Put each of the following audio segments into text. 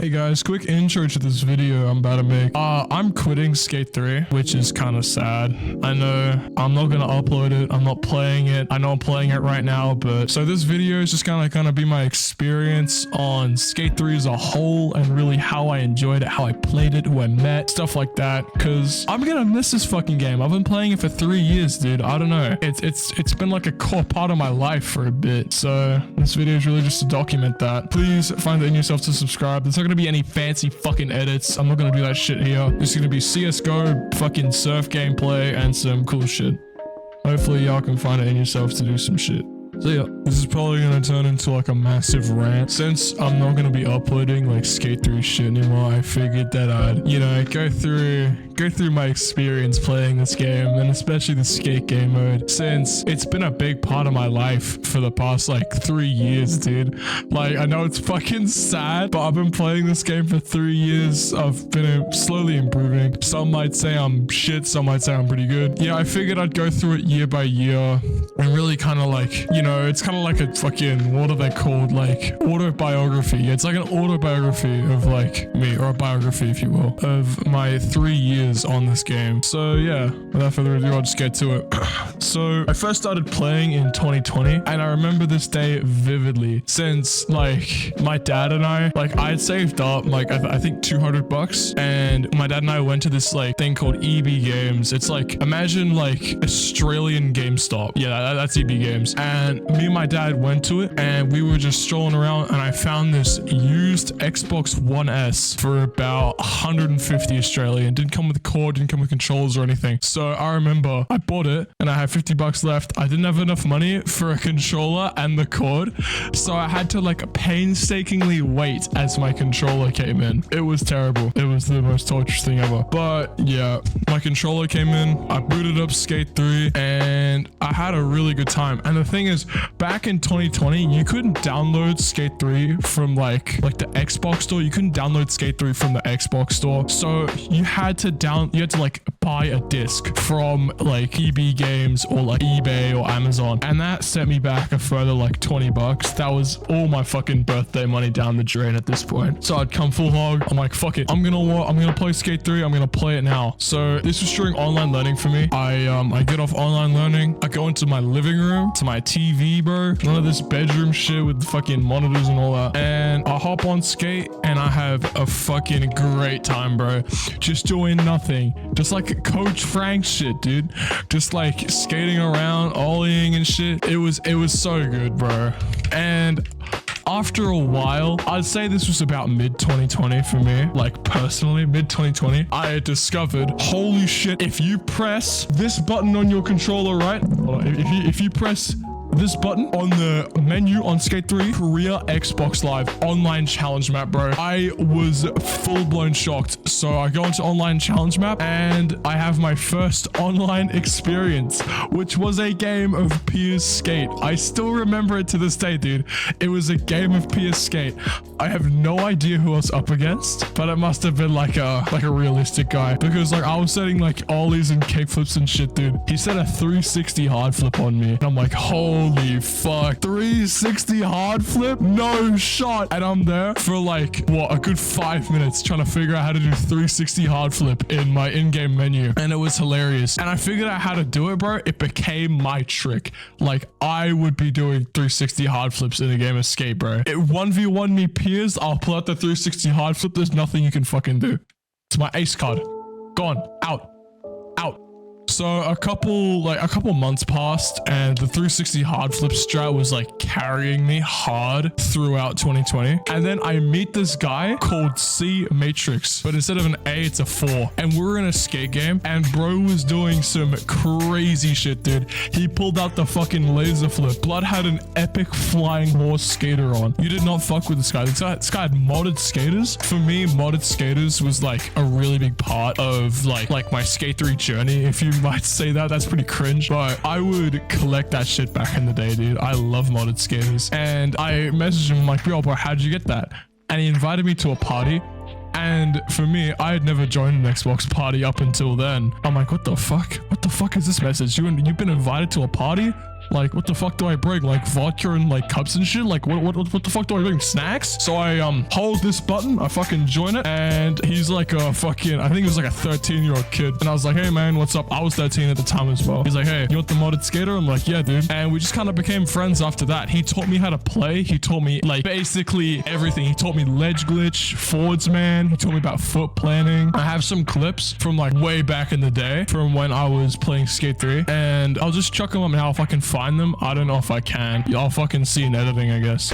Hey guys, quick intro to this video I'm about to make. I'm quitting Skate 3, which is kind of sad. I know I'm not gonna upload it. I'm not playing it. I know I'm playing it right now, but so this video is just gonna be my experience on Skate 3 as a whole and really how I enjoyed it, how I played it, who I met, stuff like that. Cause I'm gonna miss this fucking game. I've been playing it for 3 years, dude. I don't know. It's been like a core part of my life for a bit. So this video is really just to document that. Please find it in yourself to subscribe. There's not gonna be any fancy fucking edits. I'm not gonna do that shit here. It's gonna be CSGO, fucking surf gameplay, and some cool shit. Hopefully y'all can find it in yourself to do some shit. So yeah, this is probably gonna turn into like a massive rant. Since I'm not gonna be uploading like Skate 3 shit anymore, I figured that I'd, you know, go through my experience playing this game, and especially the skate game mode, since it's been a big part of my life for the past like 3 years, dude. Like, I know it's fucking sad, but I've been playing this game for 3 years. I've been slowly improving. Some might say I'm shit, some might say I'm pretty good. Yeah, I figured I'd go through it year by year and really kind of like, you know, it's kind of like a fucking, what are they called? Like autobiography. It's like an autobiography of like me, or a biography, if you will, of my 3 years on this game. So yeah, without further ado, I'll just get to it. So I first started playing in 2020, and I remember this day vividly, since like my dad and I had saved up like I think $200, and my dad and I went to this like thing called EB Games. It's like, imagine like Australian GameStop. Yeah, that's EB Games. And me and my dad went to it, and we were just strolling around, and I found this used Xbox One S for about 150 Australian. Didn't come with a cord, didn't come with controls or anything. So I remember I bought it, and I had $50 left. I didn't have enough money for a controller and the cord, so I had to like painstakingly wait as my controller came in. It was terrible. It was the most torturous thing ever. But yeah, my controller came in, I booted up Skate 3, and I had a really good time. And the thing is, back in 2020, you couldn't download Skate 3 from like the Xbox store. You couldn't download Skate 3 from the Xbox store. So you had to like buy a disc from like EB Games or like eBay or Amazon. And that set me back a further like $20. That was all my fucking birthday money down the drain at this point. So I'd come full hog. I'm like, fuck it. I'm gonna play Skate 3. I'm gonna play it now. So this was during online learning for me. I get off online learning. I go into my living room, to my TV, bro. None of this bedroom shit with fucking monitors and all that. And I hop on Skate, and I have a fucking great time, bro. Just doing nothing. Just like Coach Frank shit, dude. Just like skating around, ollieing and shit. It was so good, bro. And after a while, I'd say this was about mid 2020 for me, like personally, mid 2020, I had discovered, holy shit, if you press this button on your controller, right? Hold on, if you press this button on the menu on Skate 3, Korea Xbox Live online challenge map, bro. I was full-blown shocked. So I go into online challenge map, and I have my first online experience, which was a game of PS Skate. I still remember it to this day, dude. It was a game of PS Skate. I have no idea who I was up against, but it must have been like a realistic guy, because like I was setting like ollies and kickflips and shit, dude. He set a 360 hard flip on me, and I'm like, holy fuck, 360 hard flip? No shot. And I'm there for like, what, a good 5 minutes trying to figure out how to do 360 hard flip in my in-game menu. And it was hilarious. And I figured out how to do it, bro. It became my trick. Like, I would be doing 360 hard flips in a game of Skate, bro. It 1v1 me peers, I'll pull out the 360 hard flip. There's nothing you can fucking do. It's my ace card. Gone. Out. So a couple months passed, and the 360 hard flip strat was like carrying me hard throughout 2020. And then I meet this guy called C Matrix, but instead of an A, it's a 4. And we're in a skate game, and bro was doing some crazy shit, dude. He pulled out the fucking laser flip. Blood had an epic flying horse skater on. You did not fuck with this guy. This guy had modded skaters. For me, modded skaters was like a really big part of like my Skate 3 journey, if you might say that. That's pretty cringe, but I would collect that shit back in the day, dude. I love modded skaters. And I messaged him, like, yo, bro, how'd you get that? And he invited me to a party. And for me, I had never joined an Xbox party up until then. I'm like, what the fuck? What the fuck is this message? You've been invited to a party? Like, what the fuck do I bring? Like vodka and like cups and shit? Like what the fuck do I bring? Snacks? So I hold this button, I fucking join it, and he's like a fucking, I think he was like a 13-year-old kid. And I was like, hey man, what's up? I was 13 at the time as well. He's like, hey, you want the modded skater? I'm like, yeah, dude. And we just kind of became friends after that. He taught me how to play. He taught me like basically everything. He taught me ledge glitch, forwards man. He taught me about foot planning. I have some clips from like way back in the day from when I was playing Skate 3, and I'll just chuck them up now if I can find them. I don't know if I can. I'll fucking see in editing, I guess.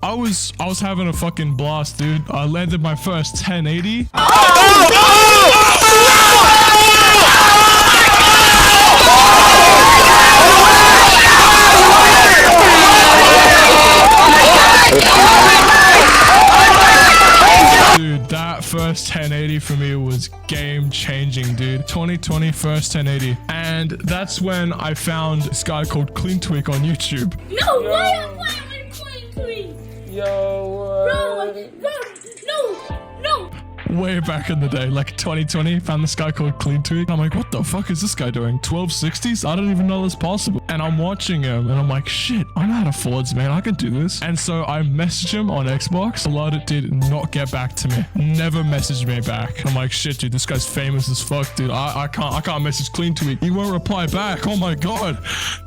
I was having a fucking blast, dude. I landed my first 1080. Dude, that first 1080 for me was game changing, dude. 2020 first 1080. And that's when I found this guy called Clean Tweak on YouTube. No, why am I playing Clean Tweak? Yo, No. Way back in the day, like 2020, found this guy called Clean Tweak. I'm like, what the fuck is this guy doing? 1260s? I don't even know that's possible. And I'm watching him and I'm like, shit, I know how to forwards, man. I can do this. And so I messaged him on Xbox. A lot of it did not get back to me. Never messaged me back. I'm like, shit, dude, this guy's famous as fuck, dude. I can't message Clean Tweak. He won't reply back. Oh my God.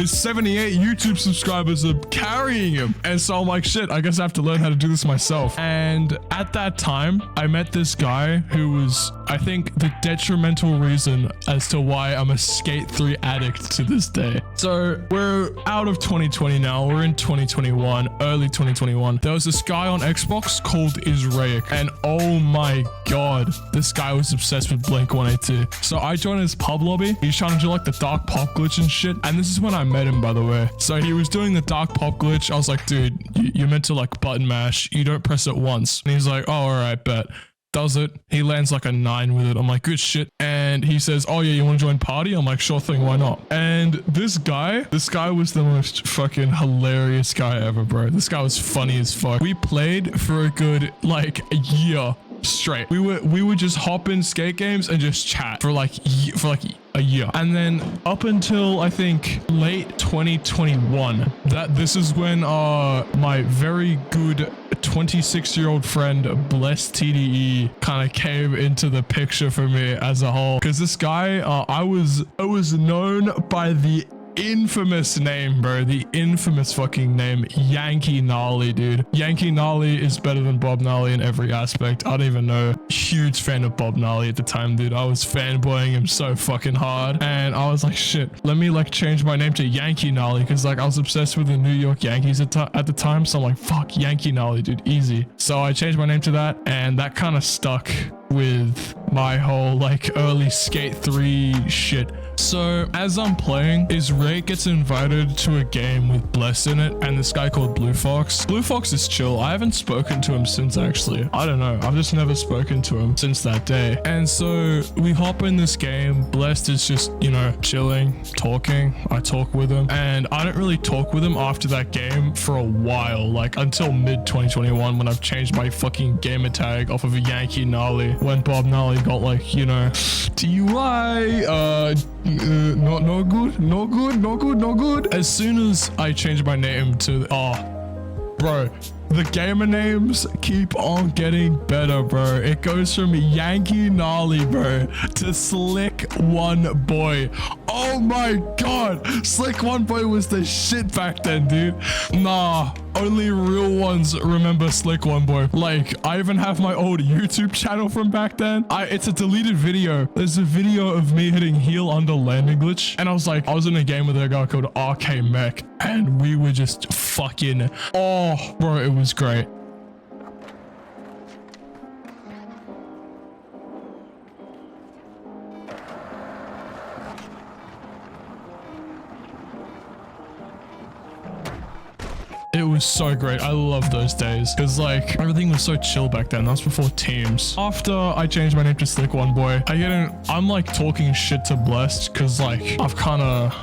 His 78 YouTube subscribers are carrying him. And so I'm like, shit, I guess I have to learn how to do this myself. And at that time, I met this guy who was, I think, the detrimental reason as to why I'm a Skate 3 addict to this day. So we're out of 2020 now. We're in 2021, early 2021. There was this guy on Xbox called Israic, and oh my God, this guy was obsessed with Blink-182. So I joined his pub lobby. He's trying to do like the dark pop glitch and shit. And this is when I met him, by the way. So he was doing the dark pop glitch. I was like, dude, you're meant to like button mash. You don't press it once. And he's like, oh, all right, bet. Does it. He lands like a 9 with it. I'm like, good shit. And he says, oh yeah, you want to join party? I'm like, sure thing, why not? And this guy was the most fucking hilarious guy ever, bro. This guy was funny as fuck. We played for a good like a year straight. We would just hop in skate games and just chat for like a year. And then up until I think late 2021, this is when my very good 26-year-old friend Blessed TDE kind of came into the picture for me as a whole, because this guy I was known by the infamous name, bro. The infamous fucking name, Yankee Gnarly, dude. Yankee Gnarly is better than Bob Gnarly in every aspect. I don't even know. Huge fan of Bob Gnarly at the time, dude. I was fanboying him so fucking hard. And I was like, shit, let me like change my name to Yankee Gnarly, because like I was obsessed with the New York Yankees at the time. So I'm like, fuck, Yankee Gnarly, dude, easy. So I changed my name to that, and that kind of stuck with my whole like early Skate 3 shit. So as I'm playing, Israic gets invited to a game with Bless in it and this guy called Blue Fox. Blue Fox is chill. I haven't spoken to him since, actually. I don't know. I've just never spoken to him since that day. And so we hop in this game. Blessed is just, you know, chilling, talking. I talk with him, and I don't really talk with him after that game for a while, like until mid 2021 when I've changed my fucking gamer tag off of a Yankee Gnarly when Bob Gnarly got like, you know, DUI, no good. As soon as I changed my name to, bro, the gamer names keep on getting better, bro. It goes from Yankee Gnarly, bro, to Slick One Boy. Oh my God, Slick One Boy was the shit back then, dude. Nah, only real ones remember Slick One Boy. Like, I even have my old YouTube channel from back then. It's a deleted video. There's a video of me hitting heel under landing glitch, and I was in a game with a guy called RK Mech, and we were just fucking, oh, bro, it was great. It was so great. I love those days because like everything was so chill back then. That was before teams. After I changed my name to Slick One Boy, I'm like talking shit to Blessed because like I've kind of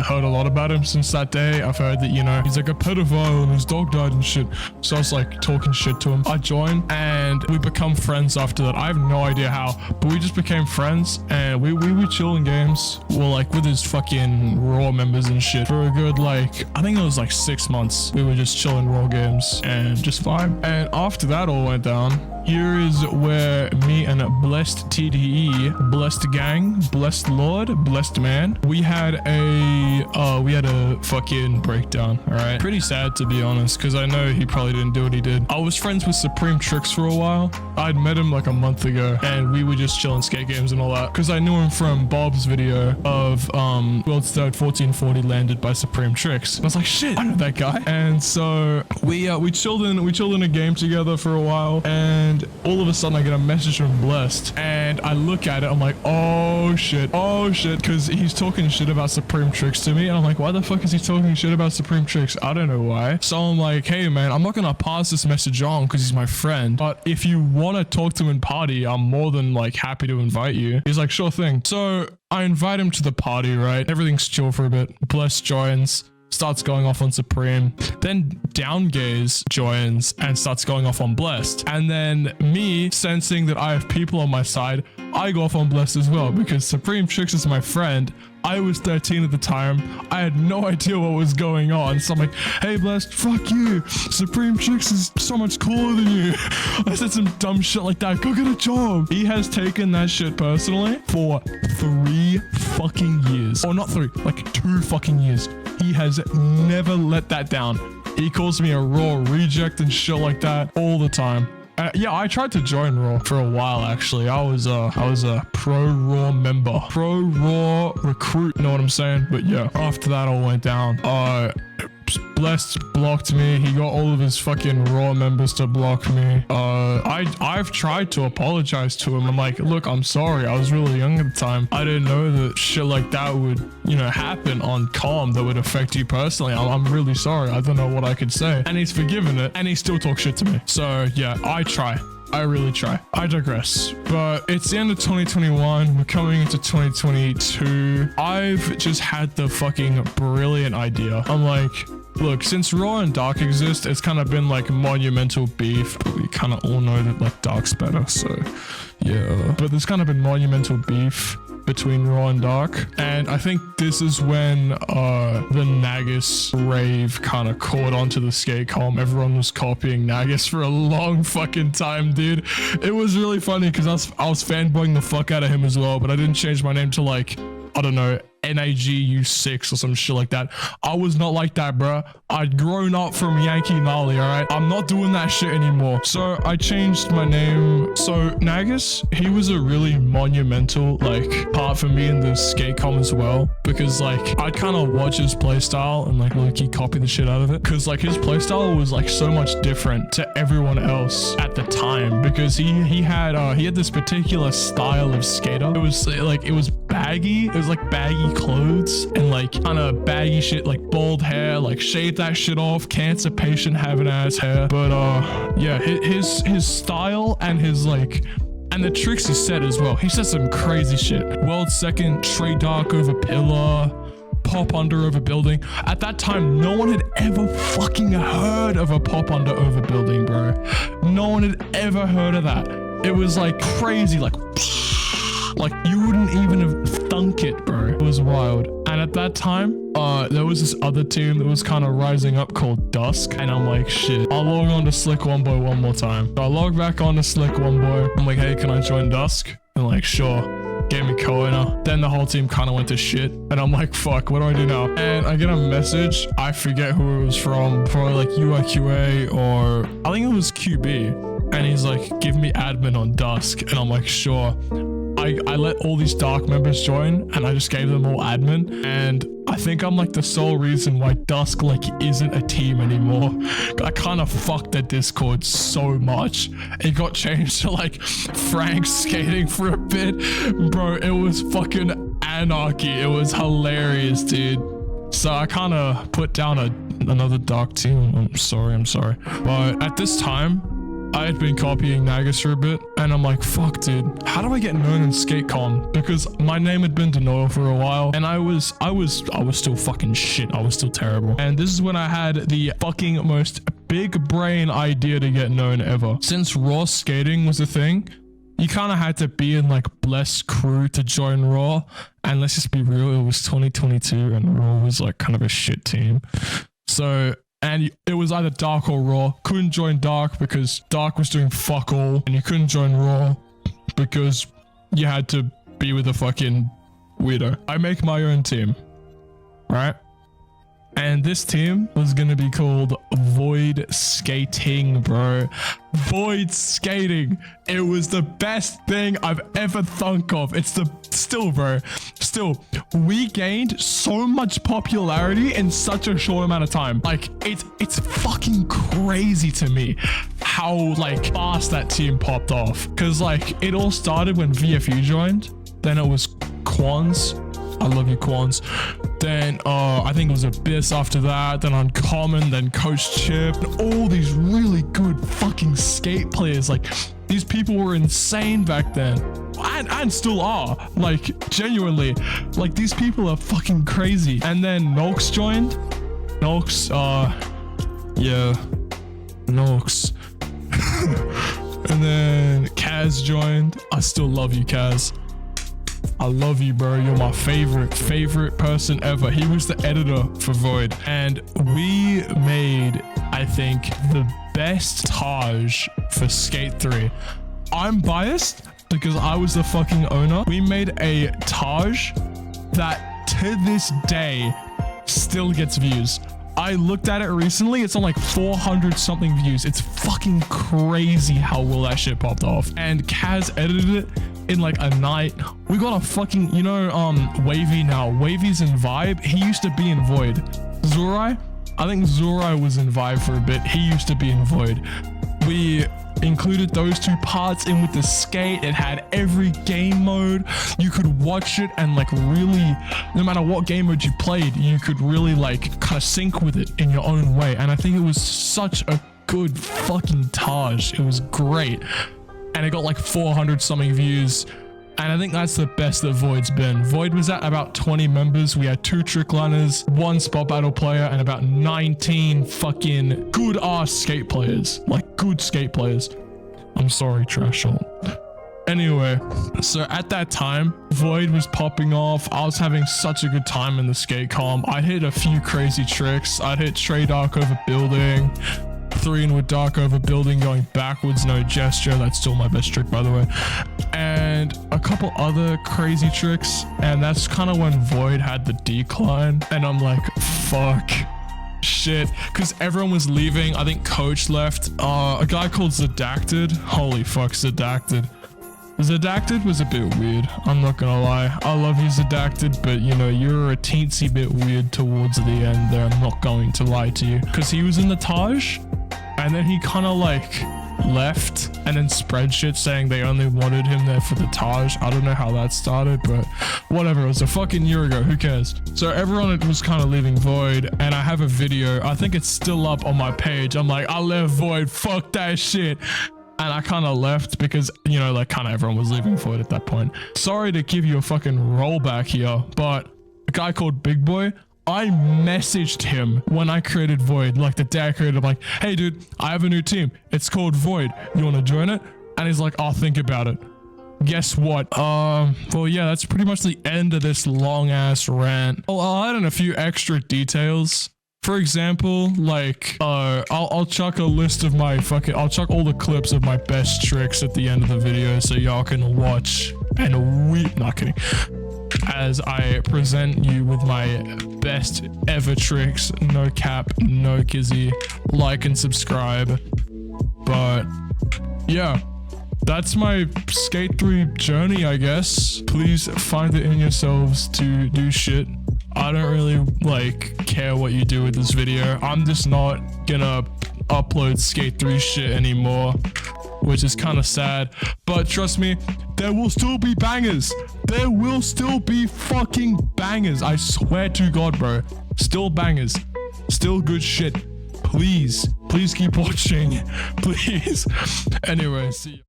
heard a lot about him since that day. I've heard that, you know, he's like a pedophile and his dog died and shit. So I was like talking shit to him. I joined and we become friends after that. I have no idea how, but we just became friends and we were chilling games. Well, like with his fucking Raw members and shit for a good, like, I think it was like 6 months. We were just chilling Raw games and just vibe. And after that all went down, here is where me and Blessed TDE, Blessed Gang, Blessed Lord, Blessed Man, we had a fucking breakdown, all right? Pretty sad, to be honest, because I know he probably didn't do what he did. I was friends with Supreme Tricks for a while. I'd met him like a month ago, and we were just chilling skate games and all that, because I knew him from Bob's video of World's Third 1440 landed by Supreme Tricks. I was like, shit, I know that guy. And so we chilled in a game together for a while, and all of a sudden I get a message from Blessed and I look at it, I'm like, oh shit, because he's talking shit about Supreme Tricks to me, and I'm like, why the fuck is he talking shit about Supreme Tricks? I don't know why. So I'm like, hey man, I'm not gonna pass this message on because he's my friend, but if you want to talk to him in party, I'm more than like happy to invite you. He's like, sure thing. So I invite him to the party, right? Everything's chill for a bit. Blessed joins, starts going off on Supreme, then Downgaze joins and starts going off on Blessed, and then me, sensing that I have people on my side, I go off on Blessed as well because Supreme Tricks is my friend. I was 13 at the time. I had no idea what was going on, so I'm like, hey Blessed, fuck you, Supreme Tricks is so much cooler than you. I said some dumb shit like that, go get a job. He has taken that shit personally for 3 fucking years, or not 3, like 2 fucking years. He has never let that down. He calls me a Raw reject and shit like that all the time. Yeah, I tried to join Raw for a while actually. I was a pro Raw member, pro Raw recruit, you know what I'm saying? But yeah, after that all went down. Blessed blocked me. He got all of his fucking Raw members to block me. I've tried to apologize to him. I'm like, look, I'm sorry. I was really young at the time. I didn't know that shit like that would, you know, happen on comm that would affect you personally. I'm really sorry. I don't know what I could say. And he's forgiven it, and he still talks shit to me. So yeah, I try. I really try. I digress. But it's the end of 2021. We're coming into 2022. I've just had the fucking brilliant idea. I'm like, look, since Raw and Dark exist, it's kind of been like monumental beef. But we kind of all know that like Dark's better. So yeah. But there's kind of been monumental beef between Raw and Dark, and I think this is when the Nagus rave kind of caught onto the skate comm. Everyone was copying Nagus for a long fucking time, dude. It was really funny because I was fanboying the fuck out of him as well, but I didn't change my name to like, I don't know, NIGU6 or some shit like that. I was not like that, bro. I'd grown up from Yankee Gnarly, all right? I'm not doing that shit anymore. So I changed my name. So Nagus, he was a really monumental like part for me in the skate comm as well, because like I'd kind of watch his playstyle and like low-key copy the shit out of it, because like his playstyle was like so much different to everyone else at the time, because he had this particular style of skater. It was like, it was baggy. It was like baggy clothes and like kind of baggy shit, like bald hair, like shave that shit off, cancer patient having ass hair. But yeah, his style and his like, and the tricks he said as well. He said some crazy shit. World second, straight dark over pillar, pop under over building. At that time, no one had ever fucking heard of a pop under over building, bro. No one had ever heard of that. It was like crazy, like you wouldn't even have thunk it, bro. It was wild. And at that time, there was this other team that was kind of rising up called Dusk, and I'm like, shit, I'll log on to Slick One Boy one more time. So I log back on to Slick One Boy. I'm like, hey, can I join Dusk? And like, sure. Gave me co-owner. Then the whole team kind of went to shit, and I'm like, fuck, what do I do now? And I get a message. I forget who it was from, probably like UIQA or I think it was QB. And he's like, give me admin on Dusk. And I'm like, sure. I let all these Dark members join, and I just gave them all admin, and I think I'm like the sole reason why Dusk like isn't a team anymore. I kind of fucked the Discord so much. It got changed to like Frank skating for a bit. Bro, it was fucking anarchy. It was hilarious, dude. So I kind of put down another dark team. I'm sorry. But at this time, I had been copying Nagus for a bit, and I'm like, fuck, dude, how do I get known in SkateCon? Because my name had been Denoa for a while, and I was still fucking shit. I was still terrible. And this is when I had the fucking most big brain idea to get known ever. Since raw skating was a thing, you kind of had to be in like Bless crew to join Raw. And let's just be real, it was 2022 and Raw was like kind of a shit team. So, and it was either Dark or Raw. Couldn't join Dark because Dark was doing fuck all. And you couldn't join Raw because you had to be with a fucking weirdo. I make my own team, right? And this team was gonna be called Void Skating, bro. Void Skating. It was the best thing I've ever thunk of. Still, we gained so much popularity in such a short amount of time. Like, it's fucking crazy to me how like fast that team popped off. Cause like it all started when VFU joined. Then it was Quans. I love you, Quans. Then I think it was Abyss after that, then Uncommon, then Coach Chip, and all these really good fucking skate players. Like, these people were insane back then, and still are. Like, genuinely, like, these people are fucking crazy. And then Nox joined. Nox, yeah, Nox. And then Kaz joined. I still love you, Kaz. I love you, bro. You're my favorite person ever. He was the editor for Void, and we made, I think, the best Taj for Skate 3. I'm biased because I was the fucking owner. We made a Taj that to this day still gets views. I looked at it recently. It's on like 400 something views. It's fucking crazy how well that shit popped off. And Kaz edited it in like a night. We got a fucking, you know, Wavy now. Wavy's in Vibe. He used to be in Void. Zurai? I think Zurai was in Vibe for a bit. He used to be in Void. We included those two parts in with the skate. It had every game mode. You could watch it and like really, no matter what game mode you played, you could really like kind of sync with it in your own way. And I think it was such a good fucking Taj. It was great. And it got like 400 something views. And I think that's the best that Void's been. Void was at about 20 members. We had 2 trickliners, 1 spot battle player, and about 19 fucking good ass skate players. Like good skate players. I'm sorry, Trash Alt. Anyway, so at that time, Void was popping off. I was having such a good time in the skate comp. I hit a few crazy tricks. I'd hit Trey Dark over building. 3-in with Dark over building, going backwards, no gesture. That's still my best trick, by the way. And a couple other crazy tricks. And that's kind of when Void had the decline. And I'm like, fuck. Shit. Because everyone was leaving. I think Coach left. A guy called Zadacted. Holy fuck, Zadacted. Zadacted was a bit weird. I'm not gonna lie. I love you, Zadacted, but you know, you're a teensy bit weird towards the end there. I'm not going to lie to you. Because he was in the Taj. And then he kind of like left and then spread shit saying they only wanted him there for the Taj. I don't know how that started, but whatever. It was a fucking year ago. Who cares? So everyone was kind of leaving Void, and I have a video. I think it's still up on my page. I'm like, I left Void. Fuck that shit. And I kind of left because, you know, like kind of everyone was leaving Void at that point. Sorry to give you a fucking rollback here, but a guy called Big Boy, I messaged him when I created Void, like the day I created. I'm like, hey dude, I have a new team. It's called Void. You want to join it? And he's like, I'll think about it. Guess what? Well, yeah, that's pretty much the end of this long ass rant. I'll add in a few extra details. For example, like, I'll chuck a list of my I'll chuck all the clips of my best tricks at the end of the video so y'all can watch and weep. Not kidding. As I present you with my best ever tricks. No cap, no kizzy. Like and subscribe. But yeah, that's my Skate 3 journey, I guess. Please find it in yourselves to do shit. I don't really like care what you do with this video. I'm just not gonna upload Skate 3 shit anymore, which is kind of sad. But trust me, there will still be bangers. There will still be fucking bangers. I swear to God, bro. Still bangers. Still good shit. Please keep watching. Please. Anyway, see you.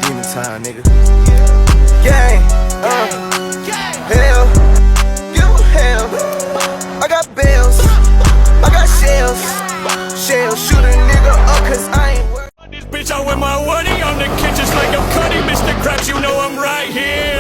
Demon time, nigga. Gang, hell, you hell. I got bells, I got shells. Shoot a nigga up, cause I ain't worried. This bitch, I wear my woody on the kitchen like I'm Cuddy, Mr. Krabs, you know I'm right here.